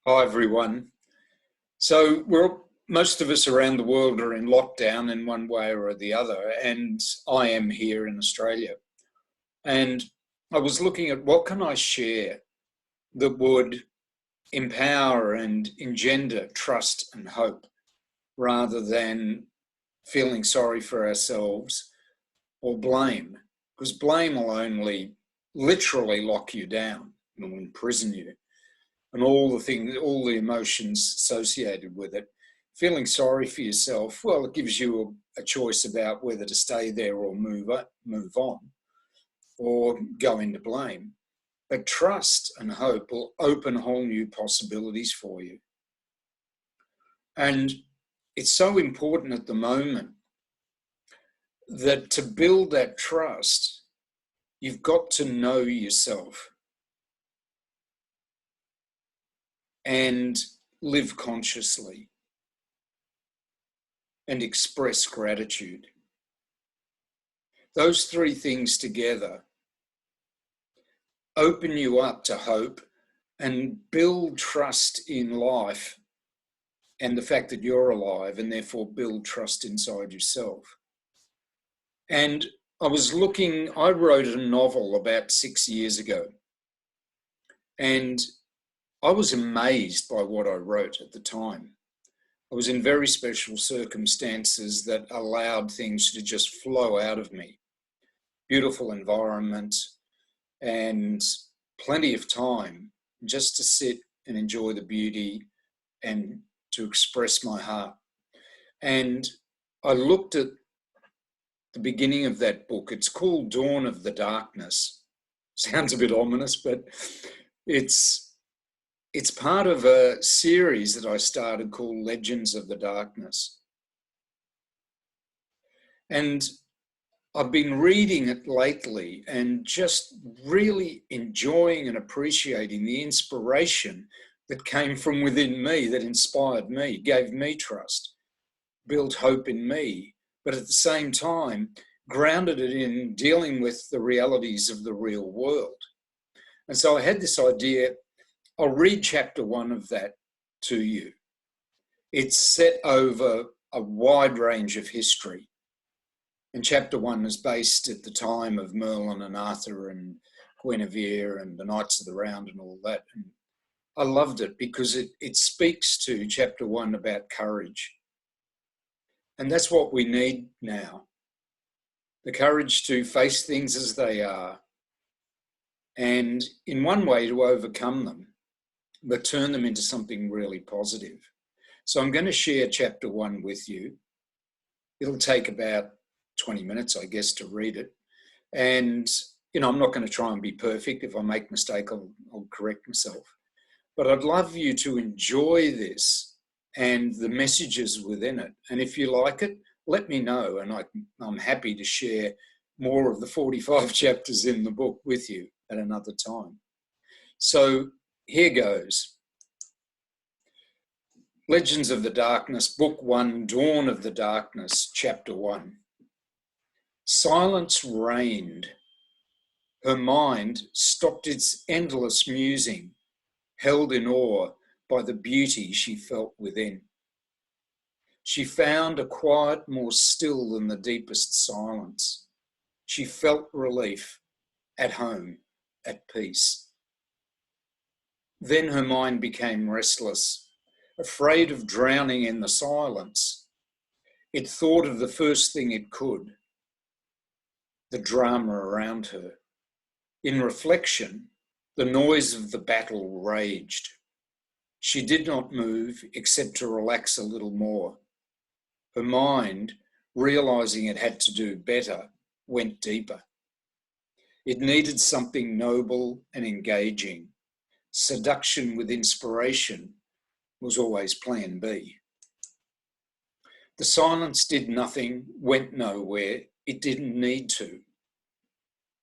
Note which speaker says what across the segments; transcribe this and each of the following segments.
Speaker 1: Hi, everyone. So most of us around the world are in lockdown in one way or the other, and I am here in Australia. And I was looking at what can I share that would empower and engender trust and hope rather than feeling sorry for ourselves or blame, because blame will only literally lock you down and imprison you. And all the things, all the emotions associated with it. Feeling sorry for yourself, well, it gives you a choice about whether to stay there or move on, or go into blame. But trust and hope will open whole new possibilities for you. And it's so important at the moment that to build that trust, you've got to know yourself and live consciously and express gratitude. Those three things together open you up to hope and build trust in life and the fact that you're alive, and therefore build trust inside yourself. And I wrote a novel about 6 years ago, and I was amazed by what I wrote at the time. I was in very special circumstances that allowed things to just flow out of me. Beautiful environment and plenty of time just to sit and enjoy the beauty and to express my heart. And I looked at the beginning of that book. It's called Dawn of the Darkness. Sounds a bit ominous, but it's part of a series that I started called Legends of the Darkness. And I've been reading it lately and just really enjoying and appreciating the inspiration that came from within me, that inspired me, gave me trust, built hope in me, but at the same time, grounded it in dealing with the realities of the real world. And so I had this idea. I'll read chapter 1 of that to you. It's set over a wide range of history. And chapter 1 is based at the time of Merlin and Arthur and Guinevere and the Knights of the Round and all that. And I loved it because it speaks to chapter 1 about courage. And that's what we need now. The courage to face things as they are. And in one way to overcome them, but turn them into something really positive. So I'm going to share chapter 1 with you. It'll take about 20 minutes, I guess, to read it. And, I'm not going to try and be perfect. If I make a mistake, I'll correct myself. But I'd love you to enjoy this and the messages within it. And if you like it, let me know. And I'm happy to share more of the 45 chapters in the book with you at another time. So here goes. Legends of the Darkness, Book 1, Dawn of the Darkness, Chapter 1. Silence reigned. Her mind stopped its endless musing, held in awe by the beauty she felt within. She found a quiet more still than the deepest silence. She felt relief, at home, at peace. Then her mind became restless, afraid of drowning in the silence. It thought of the first thing it could, the drama around her. In reflection, the noise of the battle raged. She did not move except to relax a little more. Her mind, realizing it had to do better, went deeper. It needed something noble and engaging. Seduction with inspiration was always plan B. The silence did nothing, went nowhere. It didn't need to.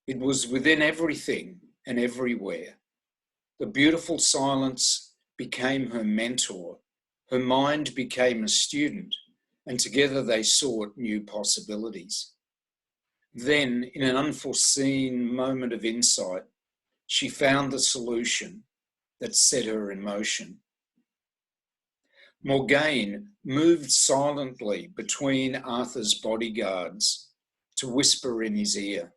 Speaker 1: It was within everything and everywhere. The beautiful silence became her mentor. Her mind became a student, and together they sought new possibilities. Then, in an unforeseen moment of insight, she found the solution that set her in motion. Morgaine moved silently between Arthur's bodyguards to whisper in his ear.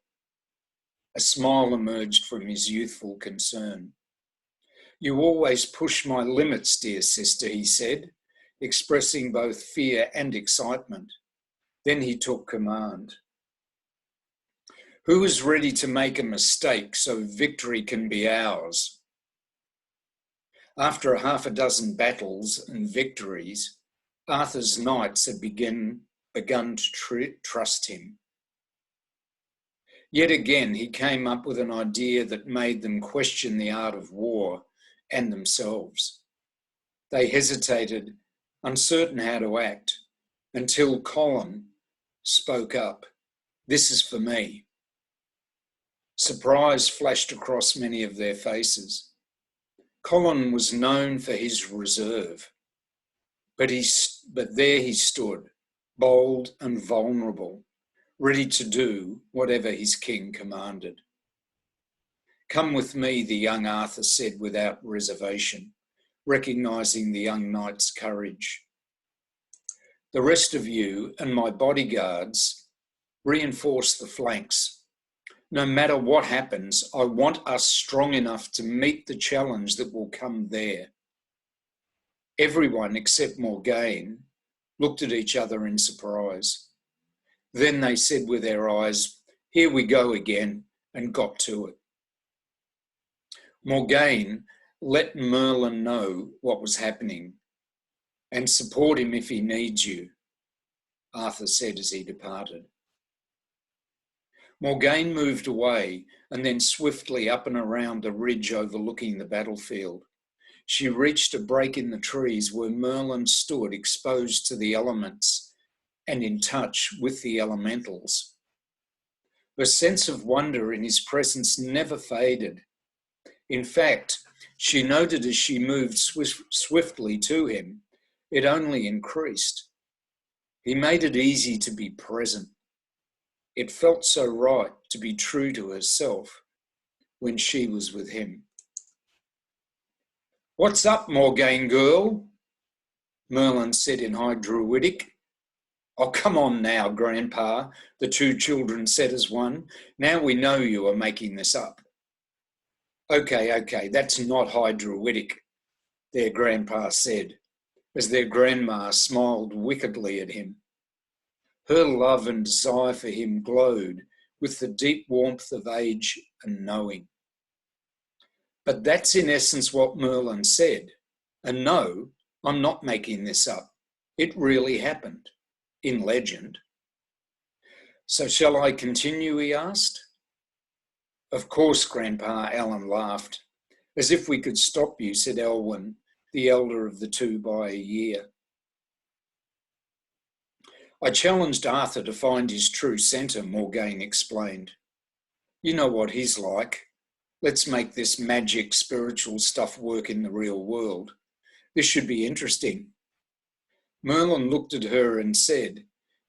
Speaker 1: A smile emerged from his youthful concern. "You always push my limits, dear sister," he said, expressing both fear and excitement. Then he took command. "Who is ready to make a mistake so victory can be ours?" After half a dozen battles and victories, Arthur's knights had begun to trust him. Yet again, he came up with an idea that made them question the art of war and themselves. They hesitated, uncertain how to act, until Colin spoke up. "This is for me." Surprise flashed across many of their faces. Colin was known for his reserve, but there he stood, bold and vulnerable, ready to do whatever his king commanded. "Come with me," the young Arthur said without reservation, recognising the young knight's courage. "The rest of you and my bodyguards reinforce the flanks. No matter what happens, I want us strong enough to meet the challenge that will come there." Everyone except Morgaine looked at each other in surprise. Then they said with their eyes, "Here we go again," and got to it. Morgaine let Merlin know what was happening and support him if he needs you, Arthur said as he departed. Morgaine moved away and then swiftly up and around the ridge overlooking the battlefield. She reached a break in the trees where Merlin stood exposed to the elements and in touch with the elementals. Her sense of wonder in his presence never faded. In fact, she noted as she moved swiftly to him, it only increased. He made it easy to be present. It felt so right to be true to herself when she was with him. "What's up, Morgaine girl?" Merlin said in High Druidic. "Oh, come on now, Grandpa," the two children said as one. "Now we know you are making this up." Okay, that's not High Druidic," their grandpa said, as their grandma smiled wickedly at him. Her love and desire for him glowed with the deep warmth of age and knowing. "But that's in essence what Merlin said. And no, I'm not making this up. It really happened, in legend." "So shall I continue?" he asked. "Of course, Grandpa," Alan laughed. "As if we could stop you," said Elwyn, the elder of the two by a year. "I challenged Arthur to find his true centre," Morgaine explained. "You know what he's like. Let's make this magic spiritual stuff work in the real world. This should be interesting." Merlin looked at her and said,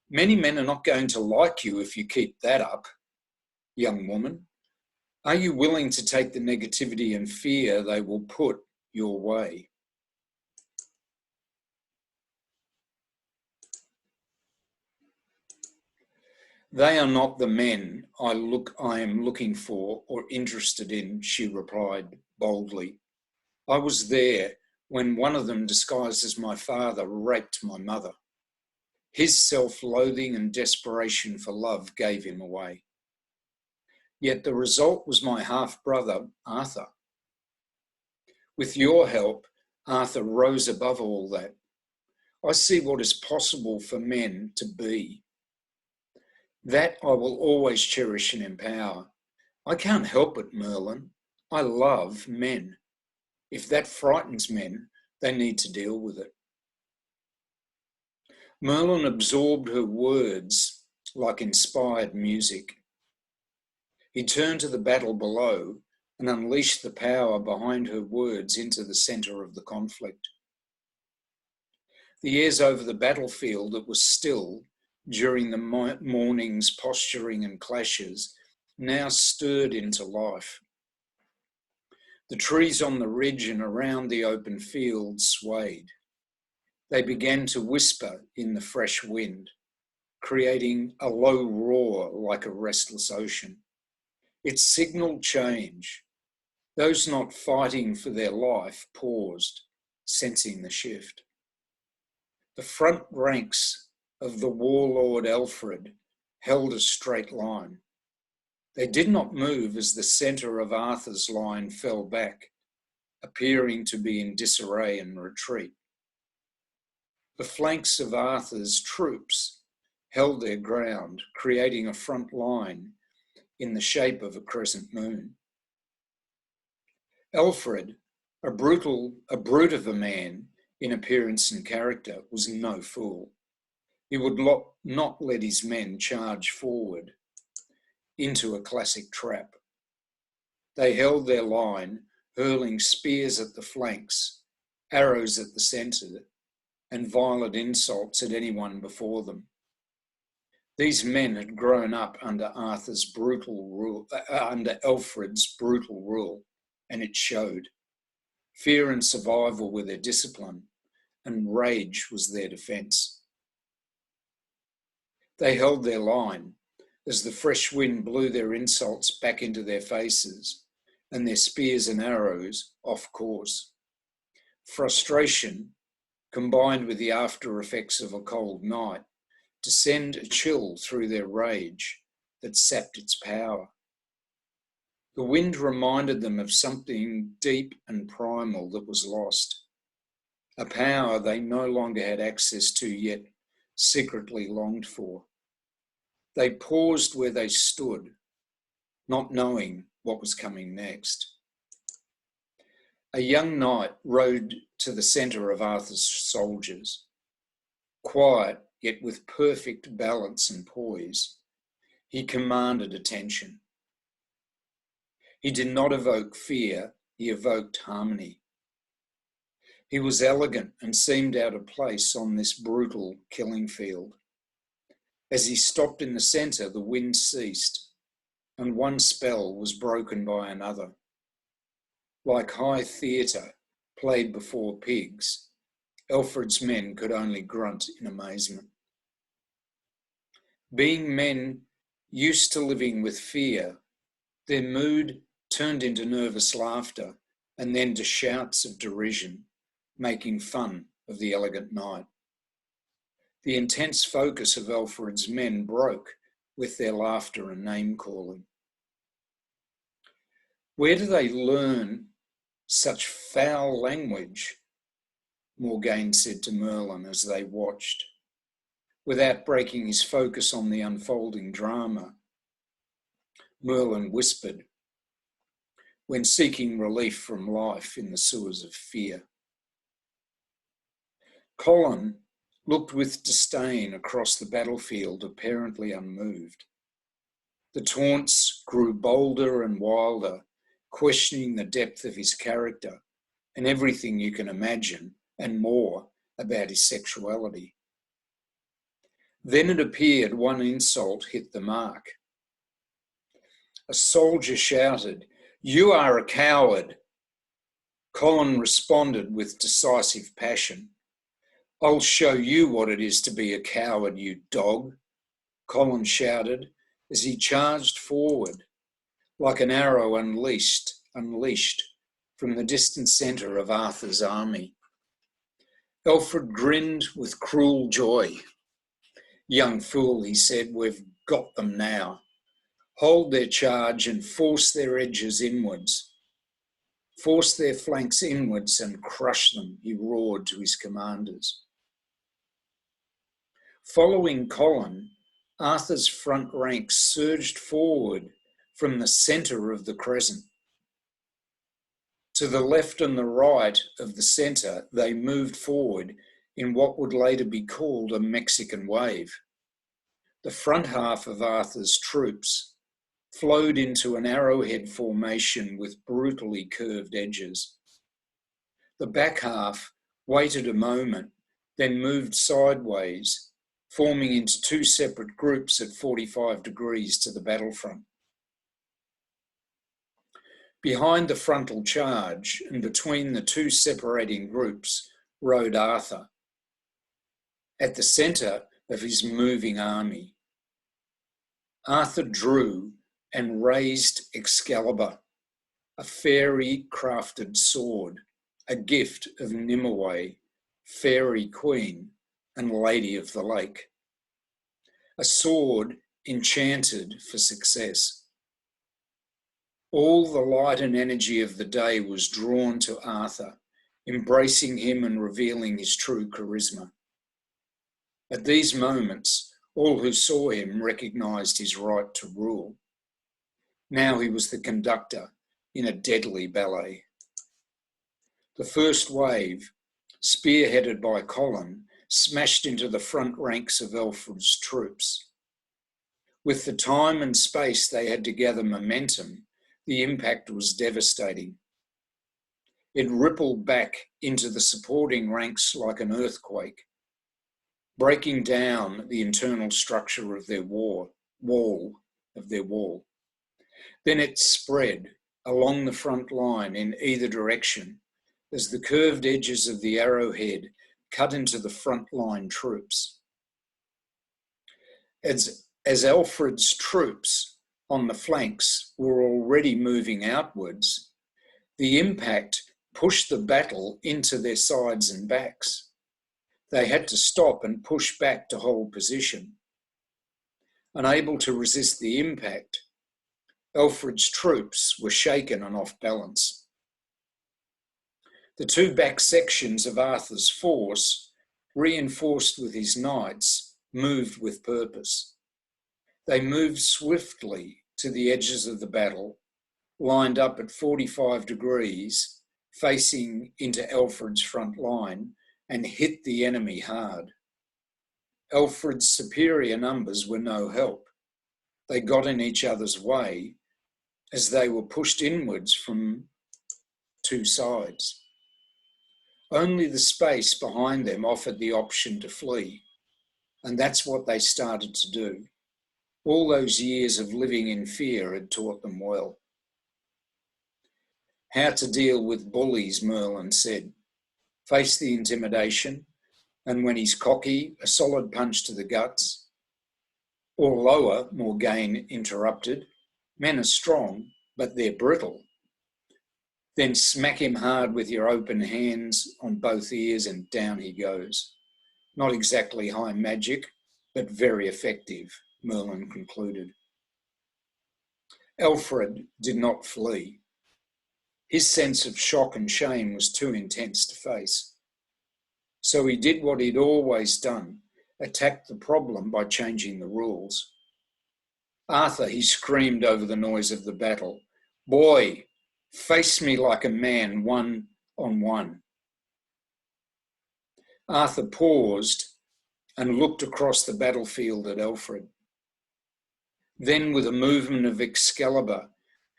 Speaker 1: "Many men are not going to like you if you keep that up, young woman. Are you willing to take the negativity and fear they will put your way?" "They are not the men I am looking for or interested in," she replied boldly. "I was there when one of them, disguised as my father, raped my mother. His self-loathing and desperation for love gave him away. Yet the result was my half-brother, Arthur. With your help, Arthur rose above all that. I see what is possible for men to be. That I will always cherish and empower. I can't help it, Merlin. I love men. If that frightens men, they need to deal with it." Merlin absorbed her words like inspired music. He turned to the battle below and unleashed the power behind her words into the centre of the conflict. The airs over the battlefield that was still during the morning's posturing and clashes now stirred into life. The trees on the ridge and around the open field swayed. They began to whisper in the fresh wind, creating a low roar like a restless ocean. It signalled change. Those not fighting for their life paused, sensing the shift. The front ranks of the warlord Alfred held a straight line. They did not move as the centre of Arthur's line fell back, appearing to be in disarray and retreat. The flanks of Arthur's troops held their ground, creating a front line in the shape of a crescent moon. Alfred, a brute of a man in appearance and character, was no fool. He would not let his men charge forward into a classic trap. They held their line, hurling spears at the flanks, arrows at the centre, and violent insults at anyone before them. These men had grown up under Alfred's brutal rule, and it showed. Fear and survival were their discipline, and rage was their defence. They held their line as the fresh wind blew their insults back into their faces and their spears and arrows off course. Frustration, combined with the after effects of a cold night, to send a chill through their rage that sapped its power. The wind reminded them of something deep and primal that was lost, a power they no longer had access to yet secretly longed for. They paused where they stood, not knowing what was coming next. A young knight rode to the centre of Arthur's soldiers. Quiet, yet with perfect balance and poise, he commanded attention. He did not evoke fear, he evoked harmony. He was elegant and seemed out of place on this brutal killing field. As he stopped in the centre, the wind ceased, and one spell was broken by another. Like high theatre played before pigs, Alfred's men could only grunt in amazement. Being men used to living with fear, their mood turned into nervous laughter and then to shouts of derision, making fun of the elegant knight. The intense focus of Alfred's men broke with their laughter and name-calling. Where do they learn such foul language? Morgaine said to Merlin as they watched. Without breaking his focus on the unfolding drama, Merlin whispered, when seeking relief from life in the sewers of fear. Colin looked with disdain across the battlefield, apparently unmoved. The taunts grew bolder and wilder, questioning the depth of his character and everything you can imagine and more about his sexuality. Then it appeared one insult hit the mark. A soldier shouted, "You are a coward." Colin responded with decisive passion. "I'll show you what it is to be a coward, you dog," Colin shouted as he charged forward like an arrow unleashed from the distant centre of Arthur's army. Alfred grinned with cruel joy. "Young fool," he said, "we've got them now. Hold their charge and force their edges inwards. Force their flanks inwards and crush them," he roared to his commanders. Following Colin, Arthur's front ranks surged forward from the centre of the crescent. To the left and the right of the centre, they moved forward in what would later be called a Mexican wave. The front half of Arthur's troops flowed into an arrowhead formation with brutally curved edges. The back half waited a moment, then moved sideways, forming into two separate groups at 45 degrees to the battlefront. Behind the frontal charge and between the two separating groups rode Arthur, at the centre of his moving army. Arthur drew and raised Excalibur, a fairy-crafted sword, a gift of Nimue, fairy queen and lady of the lake. A sword enchanted for success. All the light and energy of the day was drawn to Arthur, embracing him and revealing his true charisma. At these moments, all who saw him recognised his right to rule. Now he was the conductor in a deadly ballet. The first wave, spearheaded by Colin, smashed into the front ranks of Alfred's troops. With the time and space they had to gather momentum, the impact was devastating. It rippled back into the supporting ranks like an earthquake, breaking down the internal structure of their wall. Then it spread along the front line in either direction as the curved edges of the arrowhead cut into the front line troops. As Alfred's troops on the flanks were already moving outwards, the impact pushed the battle into their sides and backs. They had to stop and push back to hold position. Unable to resist the impact, Alfred's troops were shaken and off balance. The two back sections of Arthur's force, reinforced with his knights, moved with purpose. They moved swiftly to the edges of the battle, lined up at 45 degrees, facing into Alfred's front line, and hit the enemy hard. Alfred's superior numbers were no help. They got in each other's way as they were pushed inwards from two sides. Only the space behind them offered the option to flee, and that's what they started to do. All those years of living in fear had taught them well. How to deal with bullies, Merlin said. Face the intimidation, and when he's cocky, a solid punch to the guts. Or lower, Morgaine interrupted. Men are strong, but they're brittle. Then smack him hard with your open hands on both ears and down he goes. Not exactly high magic, but very effective, Merlin concluded. Alfred did not flee. His sense of shock and shame was too intense to face. So he did what he'd always done, attacked the problem by changing the rules. Arthur, he screamed over the noise of the battle, boy, face me like a man, 1-on-1. Arthur paused and looked across the battlefield at Alfred. Then, with a movement of Excalibur,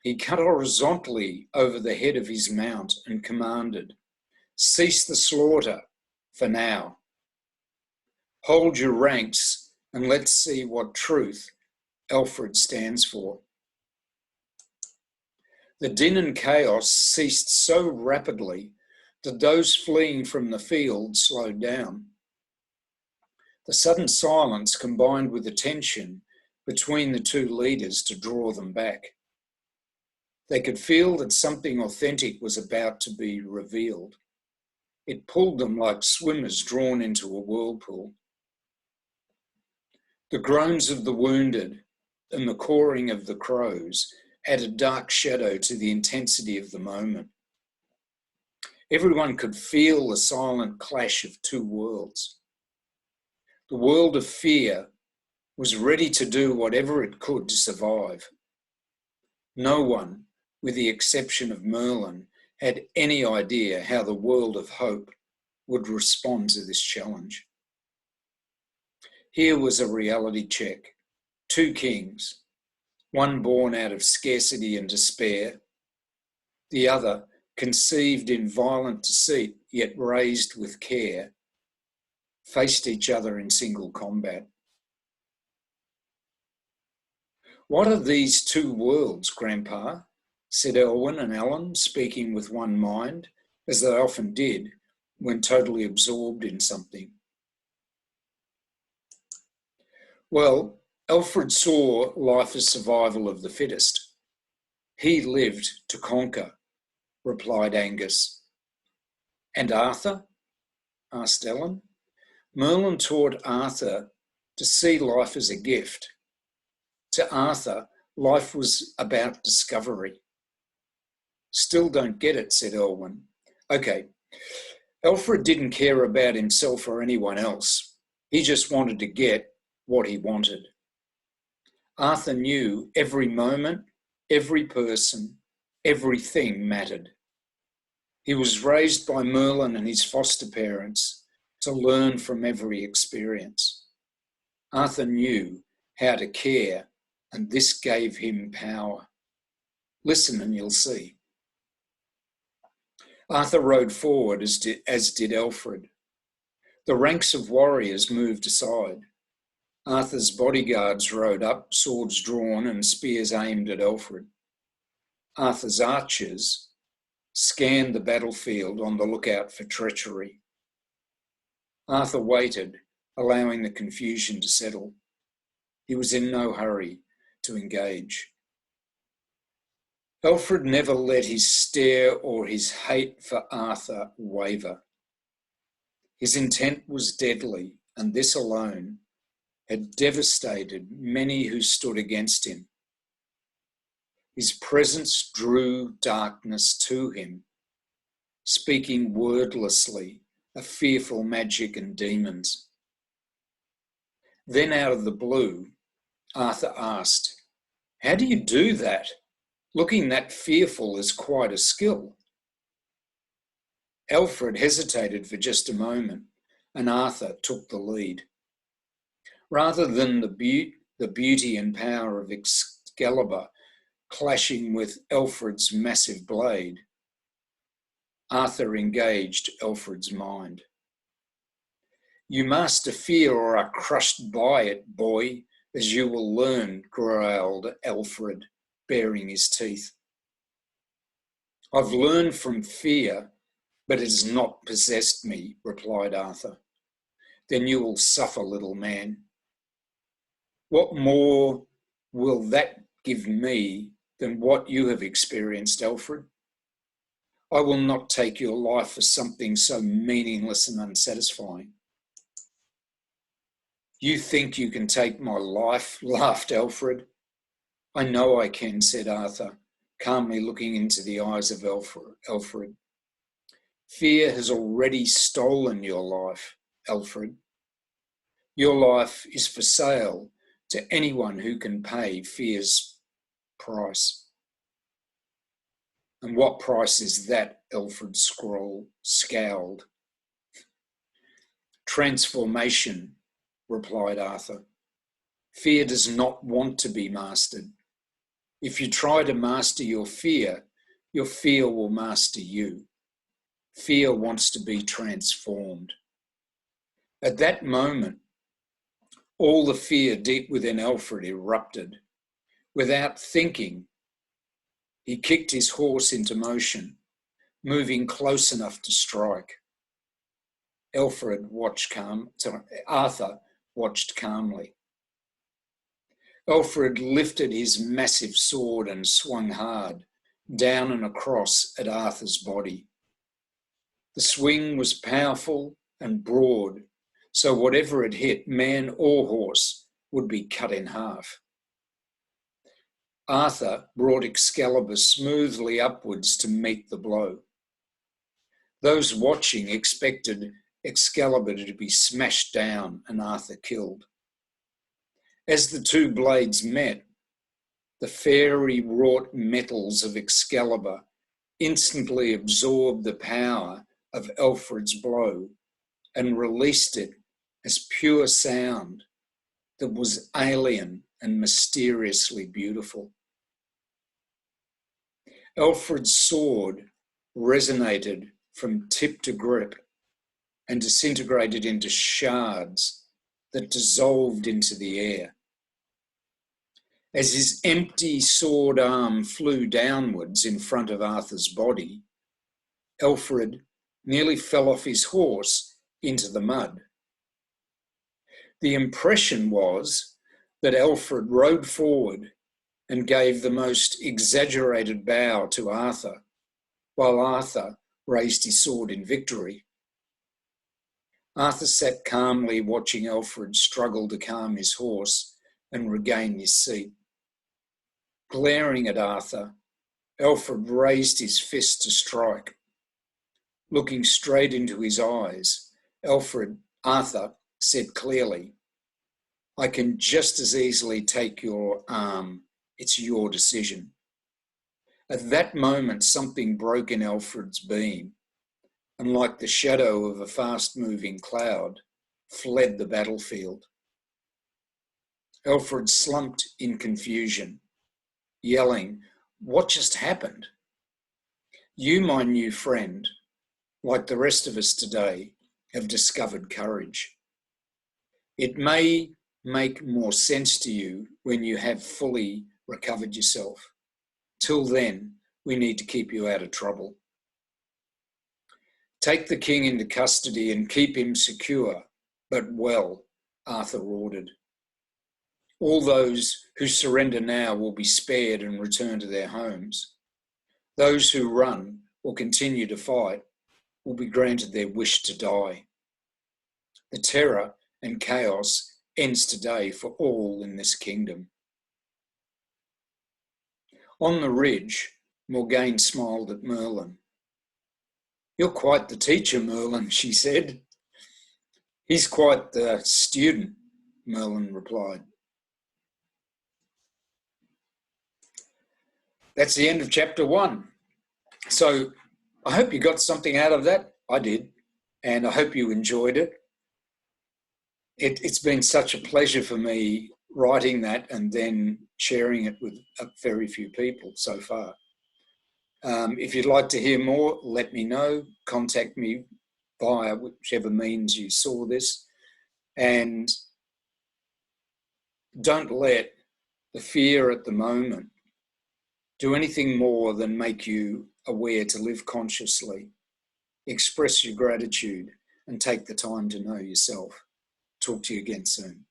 Speaker 1: he cut horizontally over the head of his mount and commanded, cease the slaughter for now. Hold your ranks and let's see what truth Alfred stands for. The din and chaos ceased so rapidly that those fleeing from the field slowed down. The sudden silence combined with the tension between the two leaders to draw them back. They could feel that something authentic was about to be revealed. It pulled them like swimmers drawn into a whirlpool. The groans of the wounded and the cawing of the crows added dark shadow to the intensity of the moment. Everyone could feel the silent clash of two worlds. The world of fear was ready to do whatever it could to survive. No one, with the exception of Merlin, had any idea how the world of hope would respond to this challenge. Here was a reality check. Two kings, one born out of scarcity and despair, the other conceived in violent deceit yet raised with care, faced each other in single combat. What are these two worlds, Grandpa? Said Elwyn and Alan, speaking with one mind, as they often did when totally absorbed in something. Well, Alfred saw life as survival of the fittest. He lived to conquer, replied Angus. And Arthur? Asked Ellen. Merlin taught Arthur to see life as a gift. To Arthur, life was about discovery. Still don't get it, said Elwyn. Okay, Alfred didn't care about himself or anyone else. He just wanted to get what he wanted. Arthur knew every moment, every person, everything mattered. He was raised by Merlin and his foster parents to learn from every experience. Arthur knew how to care, and this gave him power. Listen and you'll see. Arthur rode forward, as did Alfred. The ranks of warriors moved aside. Arthur's bodyguards rode up, swords drawn and spears aimed at Alfred. Arthur's archers scanned the battlefield on the lookout for treachery. Arthur waited, allowing the confusion to settle. He was in no hurry to engage. Alfred never let his stare or his hate for Arthur waver. His intent was deadly, and this alone had devastated many who stood against him. His presence drew darkness to him, speaking wordlessly of fearful magic and demons. Then out of the blue, Arthur asked, "How do you do that? Looking that fearful is quite a skill." Alfred hesitated for just a moment, and Arthur took the lead. Rather than the beauty and power of Excalibur clashing with Alfred's massive blade, Arthur engaged Alfred's mind. "You master fear or are crushed by it, boy, as you will learn," growled Alfred, baring his teeth. "I've learned from fear, but it has not possessed me," replied Arthur. "Then you will suffer, little man." "What more will that give me than what you have experienced, Alfred? I will not take your life for something so meaningless and unsatisfying." "You think you can take my life?" laughed Alfred. "I know I can," said Arthur, calmly looking into the eyes of Alfred. "Fear has already stolen your life, Alfred. Your life is for sale to anyone who can pay fear's price." "And what price is that?" Alfred scowled. "Transformation," replied Arthur. "Fear does not want to be mastered. If you try to master your fear will master you. Fear wants to be transformed." At that moment, all the fear deep within Alfred erupted. Without thinking, he kicked his horse into motion, moving close enough to strike. Arthur watched calmly. Alfred lifted his massive sword and swung hard, down and across at Arthur's body. The swing was powerful and broad, so whatever it hit, man or horse, would be cut in half. Arthur brought Excalibur smoothly upwards to meet the blow. Those watching expected Excalibur to be smashed down and Arthur killed. As the two blades met, the fairy-wrought metals of Excalibur instantly absorbed the power of Alfred's blow and released it as pure sound that was alien and mysteriously beautiful. Alfred's sword resonated from tip to grip and disintegrated into shards that dissolved into the air. As his empty sword arm flew downwards in front of Arthur's body, Alfred nearly fell off his horse into the mud. The impression was that Alfred rode forward and gave the most exaggerated bow to Arthur, while Arthur raised his sword in victory. Arthur sat calmly watching Alfred struggle to calm his horse and regain his seat. Glaring at Arthur, Alfred raised his fist to strike. Looking straight into his eyes, Arthur said clearly, "I can just as easily take your arm. It's your decision." At that moment, something broke in Alfred's being, and like the shadow of a fast-moving cloud, fled the battlefield. Alfred slumped in confusion, yelling, "What just happened?" You, my new friend, like the rest of us today, have discovered courage. It may make more sense to you when you have fully recovered yourself. Till then, we need to keep you out of trouble. Take the king into custody and keep him secure, but well, Arthur ordered. All those who surrender now will be spared and return to their homes. Those who run or continue to fight will be granted their wish to die. The terror and chaos ends today for all in this kingdom. On the ridge, Morgane smiled at Merlin. "You're quite the teacher, Merlin," she said. "He's quite the student," Merlin replied. That's the end of chapter 1. So I hope you got something out of that. I did. And I hope you enjoyed it. It's been such a pleasure for me writing that and then sharing it with very few people so far. If you'd like to hear more, let me know. Contact me via whichever means you saw this. And don't let the fear at the moment do anything more than make you aware to live consciously, express your gratitude, and take the time to know yourself. Talk to you again soon.